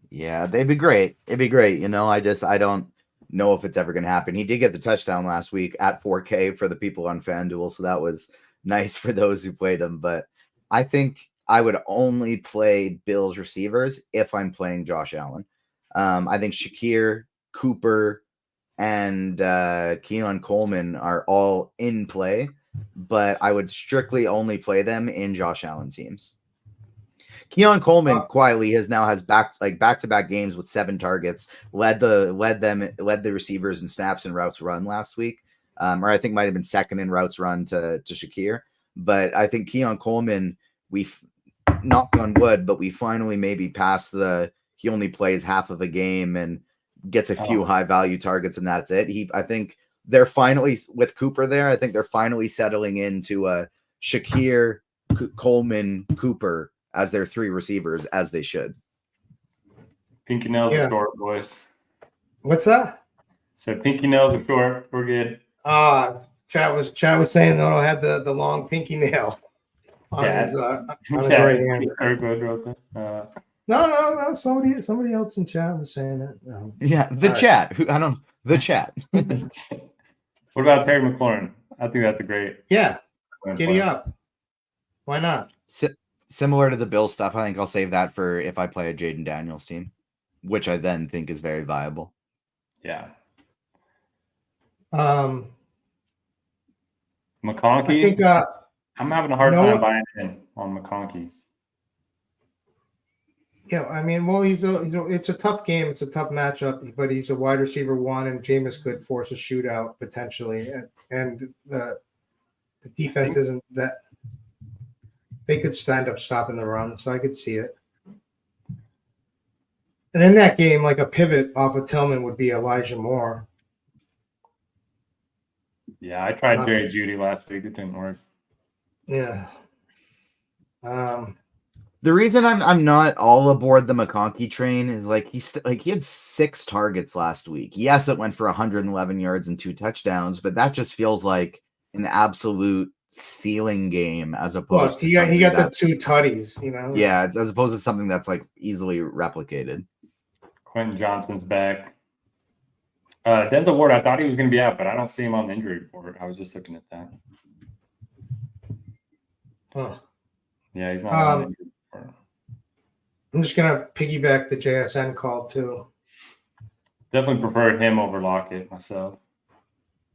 Yeah, they'd be great. It'd be great. I don't know if it's ever going to happen. He did get the touchdown last week at 4K for the people on FanDuel, so that was nice for those who played him. But I think I would only play Bills receivers if I'm playing Josh Allen. I think Shakir, Cooper, and Keon Coleman are all in play, but I would strictly only play them in Josh Allen teams. Keon Coleman quietly has back-to-back games with 7 targets, led the receivers in snaps and routes run last week, or I think might have been second in routes run to Shakir. But I think Keon Coleman, we've knocked on wood, but we finally maybe passed he only plays half of a game and gets a few high value targets, and that's it. I think they're finally with Cooper there. I think they're finally settling into a Shakir, Coleman, Cooper as their 3 receivers, as they should. Pinky nails are short, boys. What's that? So pinky nails are short. We're good. Chad was saying that I had the long pinky nail on his right hand. Kirkwood wrote that. No. Somebody else in chat was saying that. No. Yeah, the chat. The chat. What about Terry McLaurin? I think that's a great. Yeah, giddy up. Why not? Similar to the Bill stuff, I think I'll save that for if I play a Jaden Daniels team, which I then think is very viable. Yeah. McConkey. I think I'm having a hard time buying in on McConkey. Yeah, I mean, well, it's a tough game. It's a tough matchup, but he's a wide receiver 1, and Jameis could force a shootout potentially, and the defense isn't that. They could stand up stopping the run, so I could see it. And in that game, like a pivot off of Tillman would be Elijah Moore. Yeah, I tried Jerry Jeudy last week. It didn't work. Yeah. The reason I'm not all aboard the McConkey train is he had 6 targets last week. Yes, it went for 111 yards and 2 touchdowns, but that just feels like an absolute ceiling game as opposed to he got the 2 tutties, Yeah, as opposed to something that's like easily replicated. Quentin Johnson's back. Denzel Ward, I thought he was going to be out, but I don't see him on the injury report. I was just looking at that. Huh. Yeah, he's not on the injury report. I'm just going to piggyback the JSN call too. Definitely preferred him over Lockett myself.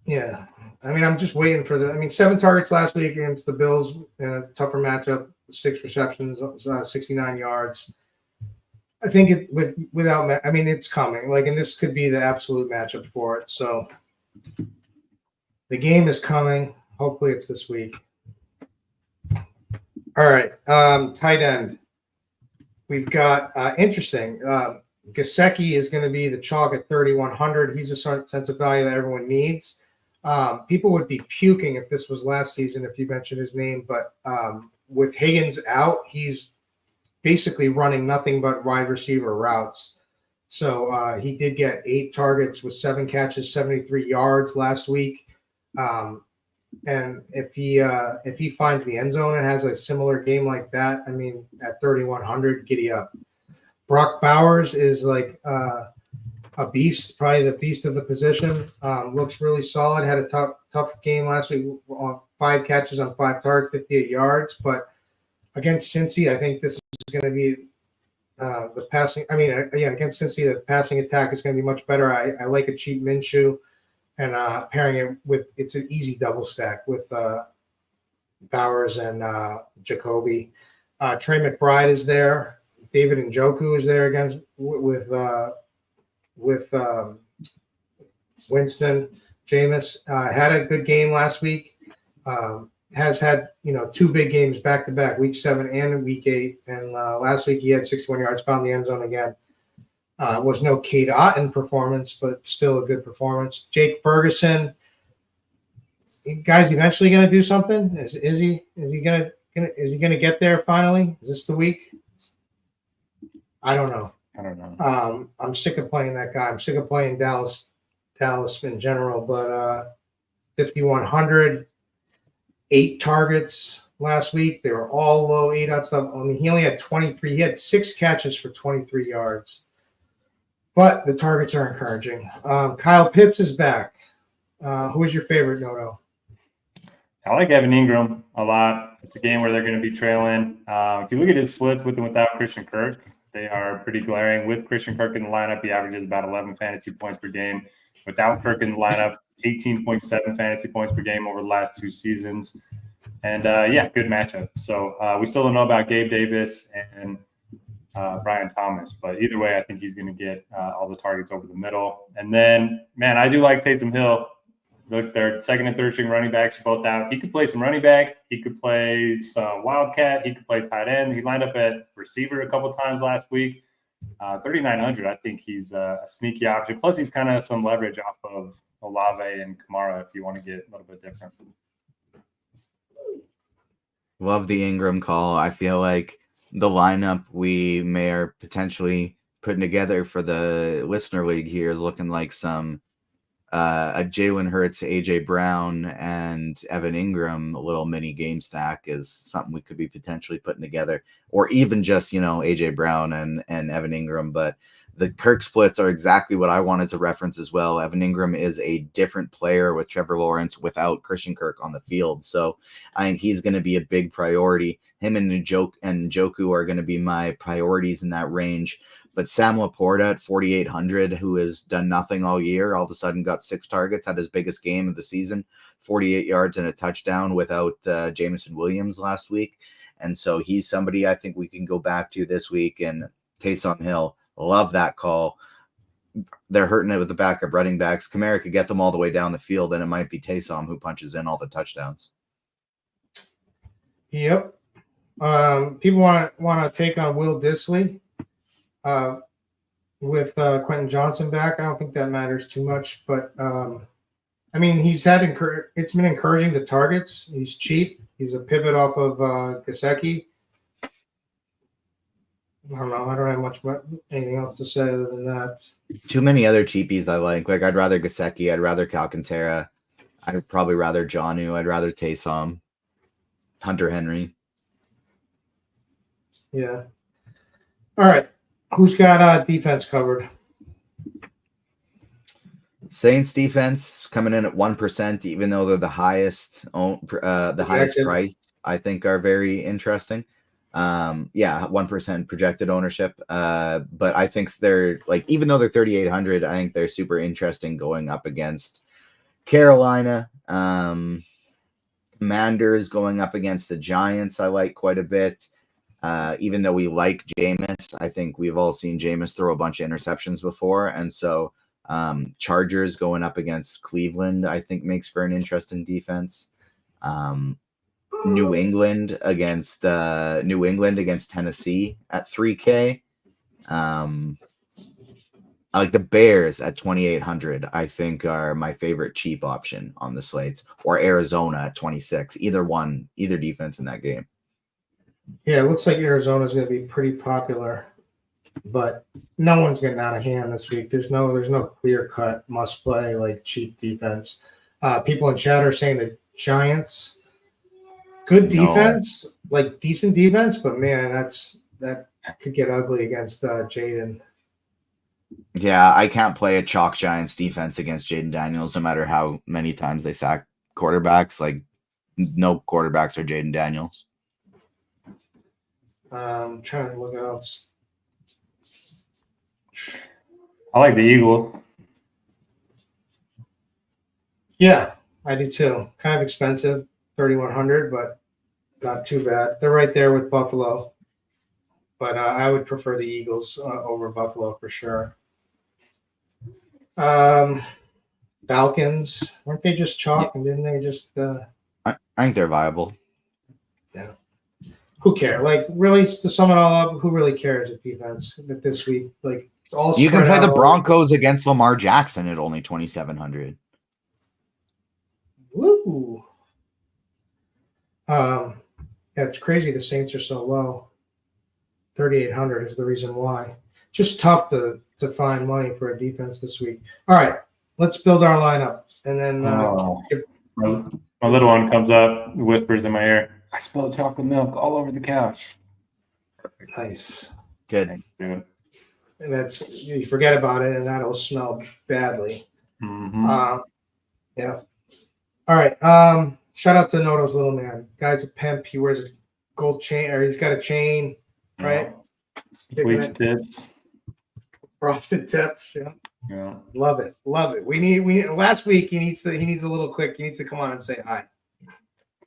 Yeah. I mean, I'm just waiting for 7 targets last week against the Bills in a tougher matchup, 6 receptions, 69 yards. I think it's coming. And this could be the absolute matchup for it. So the game is coming. Hopefully it's this week. All right. Tight end. We've got interesting. Gesicki is going to be the chalk at 3,100. He's a sense of value that everyone needs. People would be puking if this was last season if you mentioned his name, but with Higgins out, he's basically running nothing but wide receiver routes. So he did get 8 targets with 7 catches, 73 yards last week. And if he finds the end zone and has a similar game like that, I mean, at 3,100, giddy up. Brock Bowers is like a beast, probably the beast of the position. Looks really solid. Had a tough game last week on 5 catches on 5 targets, 58 yards. But against Cincy. I think this is going to be the passing. I mean, against Cincy, the passing attack is going to be much better. I like a cheap Minshew, and pairing it with it's an easy double stack with Bowers and Jacoby. Trey McBride is there. David Njoku is there against with Winston. Jameis had a good game last week. Has had 2 big games back to back, week 7 and week 8. And last week he had 61 yards, found the end zone again. Was no Cade Otton performance, but still a good performance. Jake Ferguson, guy's eventually going to do something. Is he going to get there finally? Is this the week? I don't know. I'm sick of playing that guy. I'm sick of playing Dallas in general, but 5,100, 8 targets last week. They were all low 8 out stuff. I mean, he only had 23. He had 6 catches for 23 yards, but the targets are encouraging. Kyle Pitts is back. Who is your favorite, Noto? I like Evan Ingram a lot. It's a game where they're going to be trailing. If you look at his splits with and without Christian Kirk, they are pretty glaring. With Christian Kirk in the lineup, he averages about 11 fantasy points per game. Without Kirk in the lineup, 18.7 fantasy points per game over the last 2 seasons. And, good matchup. So we still don't know about Gabe Davis and Brian Thomas. But either way, I think he's going to get all the targets over the middle. And then, man, I do like Taysom Hill. Look, their second and third string running backs are both out. He could play some running back. He could play some wildcat. He could play tight end. He lined up at receiver a couple times last week. 3,900, I think he's a sneaky option. Plus, he's kind of some leverage off of Olave and Kamara if you want to get a little bit different. Love the Ingram call. I feel like the lineup we may are potentially putting together for the Listener League here is looking like some a Jalen Hurts, AJ Brown, and Evan Ingram, a little mini game stack is something we could be potentially putting together, or even just, AJ Brown and Evan Ingram. But the Kirk splits are exactly what I wanted to reference as well. Evan Ingram is a different player with Trevor Lawrence without Christian Kirk on the field. So I think he's going to be a big priority. Him and Njoku are going to be my priorities in that range. But Sam Laporta at 4,800, who has done nothing all year, all of a sudden got 6 targets, had his biggest game of the season, 48 yards and a touchdown without Jameson Williams last week. And so he's somebody I think we can go back to this week. And Taysom Hill, love that call. They're hurting it with the backup running backs. Kamara could get them all the way down the field, and it might be Taysom who punches in all the touchdowns. Yep. People want to take on Will Dissly. With Quentin Johnson back, I don't think that matters too much. But he's had it's been encouraging the targets. He's cheap. He's a pivot off of Gesicki. I don't know. I don't have much anything else to say other than that. Too many other cheapies I like. Like I'd rather Gesicki. I'd rather Alcantara. I'd probably rather Jonnu. I'd rather Taysom. Hunter Henry. Yeah. All right. Who's got defense covered? Saints defense coming in at 1%, even though they're the highest price, I think are very interesting. 1% projected ownership. But I think they're even though they're 3,800, I think they're super interesting going up against Carolina. Commanders going up against the Giants, I like quite a bit. Even though we like Jameis, I think we've all seen Jameis throw a bunch of interceptions before. And so Chargers going up against Cleveland, I think makes for an interesting defense. New England against Tennessee at 3K. I like the Bears at 2,800, I think are my favorite cheap option on the slates, or Arizona at 26, either defense in that game. Yeah, it looks like Arizona's going to be pretty popular, but no one's getting out of hand this week. There's no clear-cut must-play like cheap defense. People in chat are saying the Giants, good defense, like decent defense, but man, that could get ugly against Jaden. Yeah, I can't play a chalk Giants defense against Jaden Daniels, no matter how many times they sack quarterbacks. Like, no quarterbacks are Jaden Daniels. Trying to look at else. I like the Eagles. Yeah, I do too. Kind of expensive, 3,100, but not too bad. They're right there with Buffalo, but I would prefer the Eagles over Buffalo for sure. Falcons, weren't they just chalk and didn't they just? I think they're viable. Yeah. Who cares? Like, really, to sum it all up, who really cares at defense this week? Like, it's all You can spread play the out. Broncos against Lamar Jackson at only 2,700. Woo! Yeah, it's crazy. The Saints are so low. 3,800 is the reason why. Just tough to find money for a defense this week. All right, let's build our lineup, and then my little one comes up, whispers in my ear, "I spilled chocolate milk all over the couch." Nice. Good. Thanks, dude. And that's, you forget about it, and that'll smell badly. Mm-hmm. Yeah. All right. Shout out to Noto's little man. Guy's a pimp. He wears a gold chain, or he's got a chain, right? Bleach tips. Frosted tips. Yeah. Yeah. Love it. Love it. We need last week he needs a little quick. He needs to come on and say hi.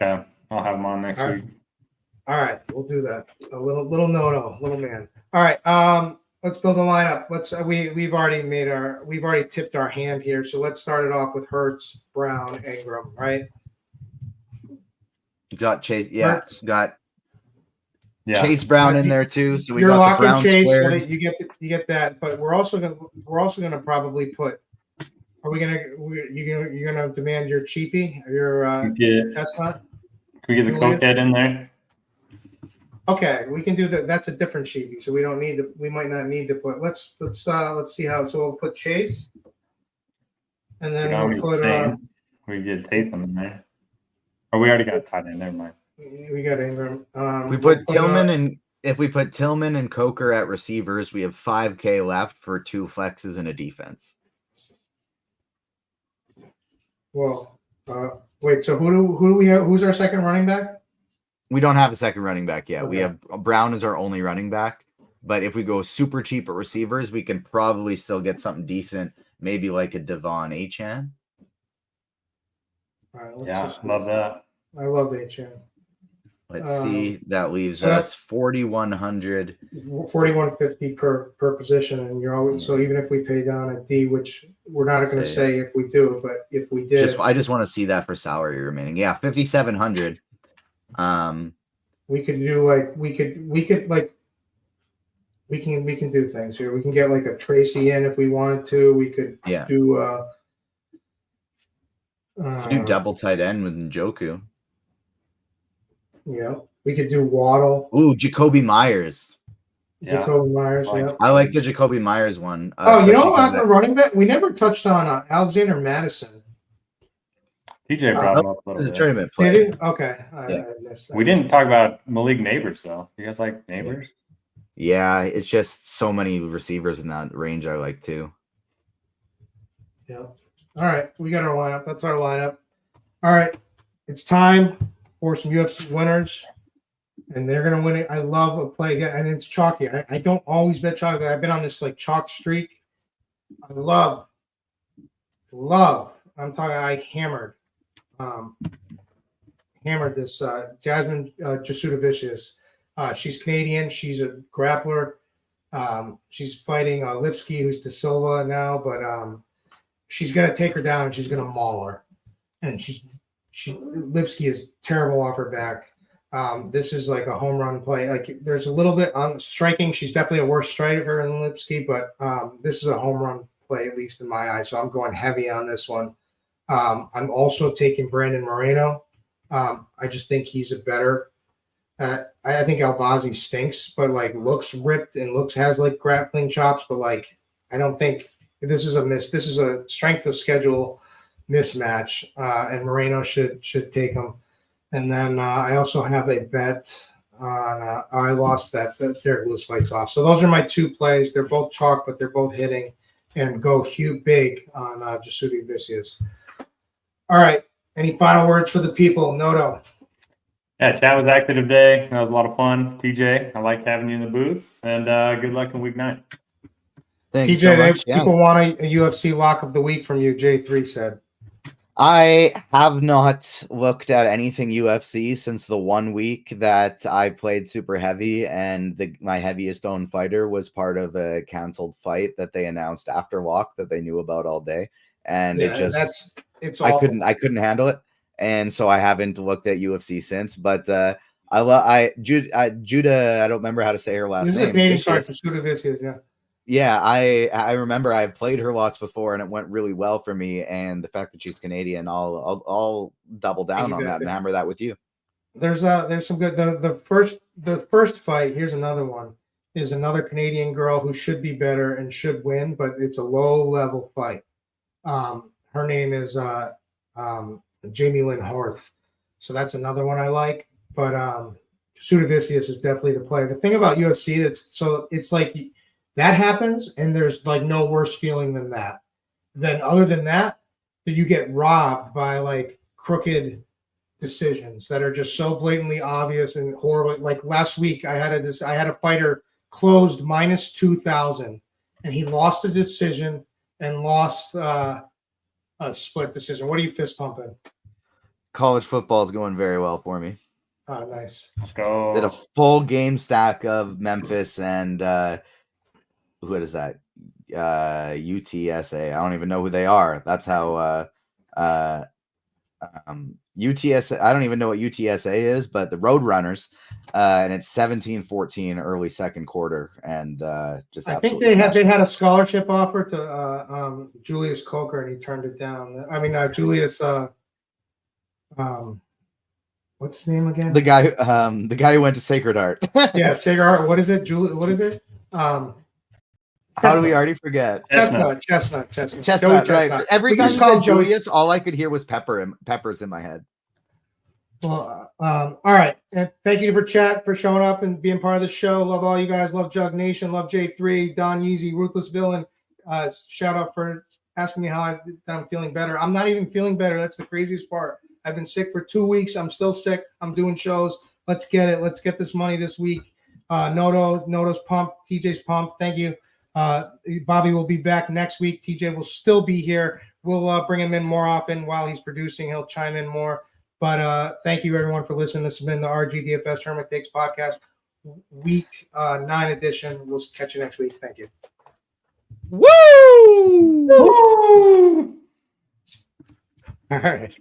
Okay. I'll have him on next week. All right. We'll do that. A little Noto, little man. All right. Let's build a lineup. We've already tipped our hand here. So let's start it off with Hurts, Brown, Ingram, right? You got Chase. Yeah. Hurts. Got Chase Brown in there too. So we You're got the locking Brown Chase. So squared. you get that. But we're also gonna probably put. Are we you're gonna demand your cheapie, your chestnut? Can we get the cokehead in there? Okay, we can do that. That's a different cheapie, so we don't need to. We might not need to put. Let's see how. So we'll put Chase, and then we'll put. We get Taysom in there. Oh, we already got tight end. Never mind. We got Ingram. We put Tillman and if we put Tillman and Coker at receivers, we have $5,000 left for 2 flexes and a defense. Well, wait. So who do we have? Who's our second running back? We don't have a second running back yet. Okay. We have Brown as our only running back. But if we go super cheap at receivers, we can probably still get something decent. Maybe like a Devon Achane. All right, love that. I love Achane. Let's see. That leaves us 4,100. 4,150 per position, and you're always so even if we pay down at D, which we're not going to say if we do, but if we did, I just want to see that for salary remaining. Yeah, 5,700. We could do like we can do things here. We can get like a Tracy in if we wanted to. We could do double tight end with Njoku. Yeah, we could do Waddle. Ooh, Jacoby Myers. Jacoby Myers. Yeah, I like the Jacoby Myers one. You know, on the running back, we never touched on Alexander Madison. TJ brought him up a little bit. Tournament play. Okay. Yeah. I missed that. We didn't talk about Malik Neighbors though. You guys like Neighbors? Yeah, it's just so many receivers in that range I like too. Yeah. All right, we got our lineup. That's our lineup. All right, it's time for some UFC winners, and they're gonna win it. I love a play again, and it's chalky. I don't always bet chalky. I've been on this like chalk streak. I love. I'm talking. I hammered this Jasmine Jasudavicius. She's Canadian. She's a grappler. She's fighting Lipsky, who's De Silva now, but she's gonna take her down and she's gonna maul her. And Lipsky is terrible off her back. This is like a home run play. Like there's a little bit on striking. She's definitely a worse striker than Lipsky, but this is a home run play, at least in my eyes. So I'm going heavy on this one. I'm also taking Brandon Moreno. I just think he's a better. I think Albazi stinks, but like looks ripped and has like grappling chops, but like I don't think this is a miss. This is a strength of schedule mismatch, and Moreno should take him. And then I also have a bet on. I lost that, but Derek Lewis fights off. So those are my two plays. They're both chalk, but they're both hitting and go big on Jasudavicius. All right. Any final words for the people? Noto. Yeah, chat was active today. That was a lot of fun. TJ, I like having you in the booth, and good luck in week 9. Thanks TJ, so much. people want a UFC lock of the week from you. J3 said. I have not looked at anything UFC since the 1 week that I played super heavy, and my heaviest owned fighter was part of a canceled fight that they announced after lock that they knew about all day, and I couldn't handle it, and so I haven't looked at UFC since. But Judah, I don't remember how to say her last name. This is a Canadian card for Judah Vicious, yeah. Yeah, I remember I played her lots before and it went really well for me. And the fact that she's Canadian, I'll double down on that and hammer that with you. There's some good. The first fight. Here's another one. Is another Canadian girl who should be better and should win, but it's a low level fight. Her name is Jamie Lynn Horth. So that's another one I like. But Sudovicius is definitely the play. The thing about UFC it's like. That happens, and there's like no worse feeling than that. Then, other than that, you get robbed by like crooked decisions that are just so blatantly obvious and horrible. Like last week, I had a fighter closed minus 2,000, and he lost a decision and lost a split decision. What are you fist pumping? College football is going very well for me. Oh, nice. Let's go. Did a full game stack of Memphis and. What is that? UTSA. I don't even know who they are. That's how UTSA. I don't even know what UTSA is, but the Roadrunners, and it's 17-14 early second quarter, and just I think they had a scholarship offer to Julius Coker, and he turned it down. I mean, Julius. What's his name again? The guy who went to Sacred Heart. Yeah, Sacred Heart. What is it? What is it? How do we already forget? Chestnut. Right. Every time you said Julius, all I could hear was peppers in my head. Well, all right. And thank you for chat, for showing up and being part of the show. Love all you guys. Love Jug Nation. Love J3, Don Yeezy, Ruthless Villain. Shout out for asking me how I'm feeling better. I'm not even feeling better. That's the craziest part. I've been sick for 2 weeks. I'm still sick. I'm doing shows. Let's get it. Let's get this money this week. Noto's pumped. TJ's pumped. Thank you. Bobby will be back next week. TJ will still be here. We'll bring him in more often while he's producing. He'll chime in more. But thank you, everyone, for listening. This has been the RG DFS Tournament Takes podcast, week 9 edition. We'll catch you next week. Thank you. Woo! Woo! All right.